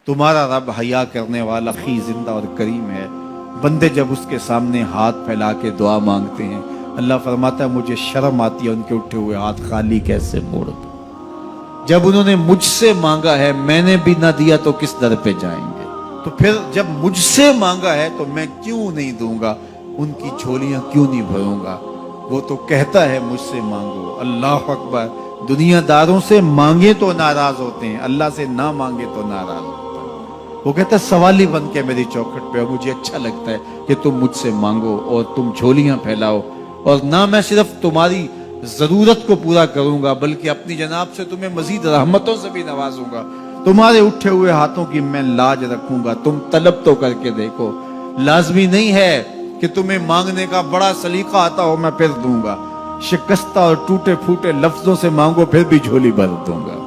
तुम्हारा रब हया करने वाला खी जिंदा और करीम है। बंदे जब उसके सामने हाथ फैला के दुआ मांगते हैं, अल्लाह फरमाता है मुझे शर्म आती है उनके उठे हुए हाथ खाली कैसे मोड़ दूं। जब उन्होंने मुझसे मांगा है मैंने भी ना दिया तो किस दर पे जाएंगे। तो फिर जब मुझसे मांगा है तो मैं क्यों नहीं दूंगा, उनकी झोलियां क्यों नहीं भरूंगा। वो तो कहता है मुझसे मांगो। अल्लाह अकबर। दुनियादारों से मांगे तो नाराज होते हैं, अल्लाह से ना मांगे तो नाराज होते हैं। वो कहता है सवाली बन के मेरी चौखट पे, और मुझे अच्छा लगता है कि तुम मुझसे मांगो और तुम झोलियां फैलाओ, और ना मैं सिर्फ तुम्हारी जरूरत को पूरा करूंगा बल्कि अपनी जनाब से तुम्हें मजीद रहमतों से भी नवाजूंगा। तुम्हारे उठे हुए हाथों की मैं लाज रखूंगा, तुम तलब तो करके देखो। लाजमी नहीं है कि तुम्हें मांगने का बड़ा सलीका आता हो मैं फिर दूंगा। शिकस्ता और टूटे फूटे लफ्जों से मांगो फिर भी झोली भर दूंगा।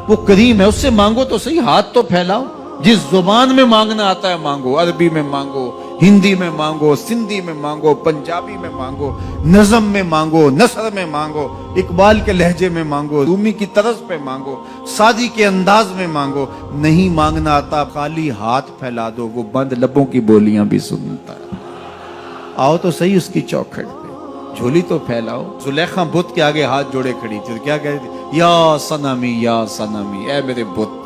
वो करीम है, उससे मांगो तो सही, हाथ तो फैलाओ। जिस जुबान में मांगना आता है मांगो, अरबी में मांगो, हिंदी में मांगो, सिंधी में मांगो, पंजाबी में मांगो, नज़म में मांगो, नसर में मांगो, इकबाल के लहजे में मांगो, रूमी की तरस पे मांगो, सादी के अंदाज में मांगो। नहीं मांगना आता खाली हाथ फैला दो, वो बंद लबों की बोलियां भी सुनता है। आओ तो सही उसकी चौखट पे, झोली तो फैलाओ। जुलेखा बुत के आगे हाथ जोड़े खड़ी थी, क्या कह रही थी? या सनमी, ऐ मेरे बुत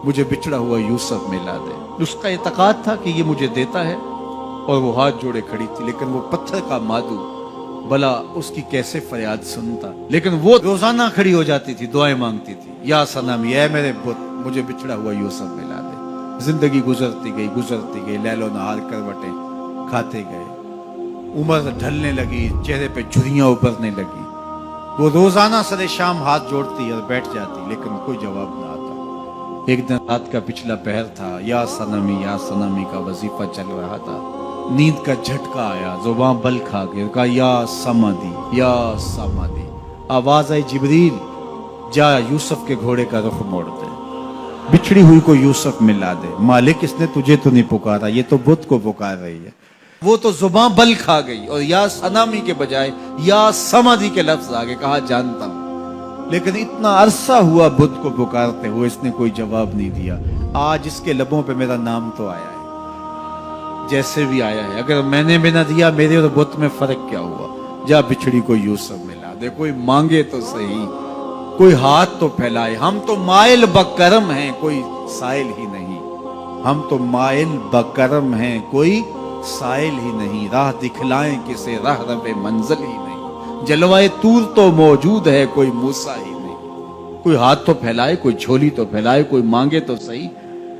मुझे बिछड़ा हुआ यूसुफ मिला दे। उसका इतकाद था कि ये मुझे देता है, और वो हाथ जोड़े खड़ी थी। लेकिन वो पत्थर का मादू भला उसकी कैसे फरियाद सुनता। लेकिन वो रोजाना खड़ी हो जाती थी, दुआएं मांगती थी, या सनमी ऐ मेरे बुत मुझे बिछड़ा हुआ यूसुफ मिला दे। जिंदगी गुजरती गई, लैलो नहार करवटें खाते गए। उम्र ढलने लगी, चेहरे पे झुर्रियां उभरने लगी। वो रोजाना सरे शाम हाथ जोड़ती और बैठ जाती, लेकिन कोई जवाब ना आता। एक दिन रात का पिछला पहर था, या सनमी का वजीफा चल रहा था। नींद का झटका आया, जुबान बल खा गई, कहा या समादी। आवाज आई जिब्रील जा यूसुफ के घोड़े का रुख मोड़ दे, बिछड़ी हुई को यूसुफ मिला दे। मालिक इसने तुझे तो नहीं पुकारा, ये तो बुत को पुकार रही है। वो तो जुबान बल खा गई और या सनामी के बजाय या समाधि के लफ्ज आगे कहा जानता हूं। लेकिन इतना अरसा हुआ बुत को पुकारते हुए, इसने कोई जवाब नहीं दिया। आज इसके लबों पे मेरा नाम तो आया है, जैसे भी आया है। अगर मैंने भी ना दिया, मेरे और बुत में फर्क क्या हुआ। जा बिछड़ी को यूसुफ मिला दे। कोई मांगे तो सही, कोई हाथ तो फैलाए। हम तो माइल बकरम हैं, कोई साइल ही नहीं। हम तो माइल बकरम हैं, कोई साइल ही नहीं। राह दिखलाएं किसे, राह रबे मंजिल ही नहीं। जलवाए तूर तो मौजूद है, कोई मूसा ही नहीं। कोई हाथ तो फैलाए, कोई झोली तो फैलाए, कोई मांगे तो सही।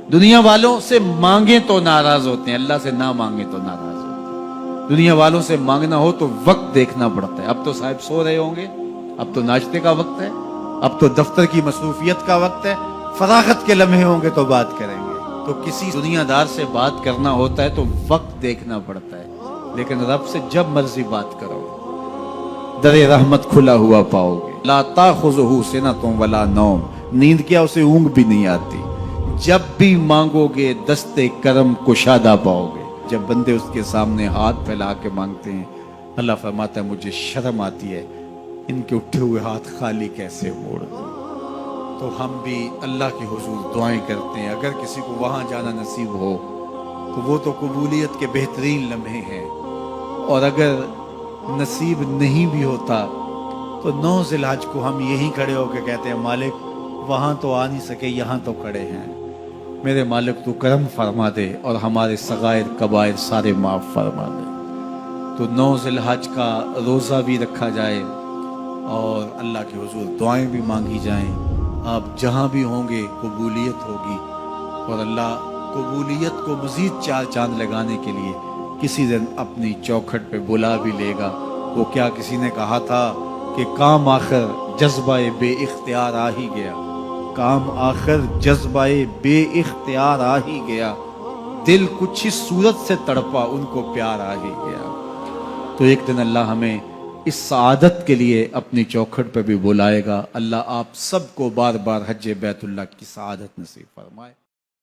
दुनिया वालों से मांगे तो नाराज होते हैं, अल्लाह से ना मांगे तो नाराज होते हैं। दुनिया वालों से मांगना हो तो वक्त देखना पड़ता है। अब तो साहब सो रहे होंगे, अब तो नाश्ते का वक्त है, अब तो दफ्तर की मसरूफियत का वक्त है। फरागत के लम्हे होंगे तो बात करेंगे। तो किसी दुनियादार से बात करना होता है तो वक्त देखना पड़ता है। लेकिन रब से जब मर्जी बात करो, दरे रहमत खुला हुआ पाओगे। ला ताखुज़ुहु सिनतुन वला नौम, नींद क्या उसे ऊंघ भी नहीं आती। जब भी मांगोगे दस्ते करम कुशादा पाओगे। जब बंदे उसके सामने हाथ फैला के मांगते हैं, अल्लाह फरमाता है मुझे शर्म आती है इनके उठे हुए हाथ खाली कैसे मोड़ दूं। तो हम भी अल्लाह के हुजूर दुआएं करते हैं। अगर किसी को वहां जाना नसीब हो तो वो तो कबूलियत के बेहतरीन लम्हे हैं, और अगर नसीब नहीं भी होता तो 9 ज़िलहज को हम यहीं खड़े होकर कहते हैं मालिक वहां तो आ नहीं सके, यहाँ तो खड़े हैं। मेरे मालिक तू करम फरमा दे और हमारे सगायर कबायर सारे माफ फरमा दे। तो 9 ज़िलहज का रोज़ा भी रखा जाए और अल्लाह के हुजूर दुआएं भी मांगी जाएं। आप जहां भी होंगे कबूलियत होगी, और अल्लाह कबूलियत को मजीद 4 चांद लगाने के लिए किसी दिन अपनी चौखट पे बुला भी लेगा। वो क्या किसी ने कहा था कि काम आखिर जज्बाए बे इख्तियार आ ही गया। काम आखिर जज्बाए बे इख्तियार आ ही गया। दिल कुछ ही सूरत से तड़पा, उनको प्यार आ ही गया। तो एक दिन अल्लाह हमें इस सआदत के लिए अपनी चौखट पे भी बुलाएगा। अल्लाह आप सबको बार बार हज बैतुल्लाह की सआदत नसीब फरमाए।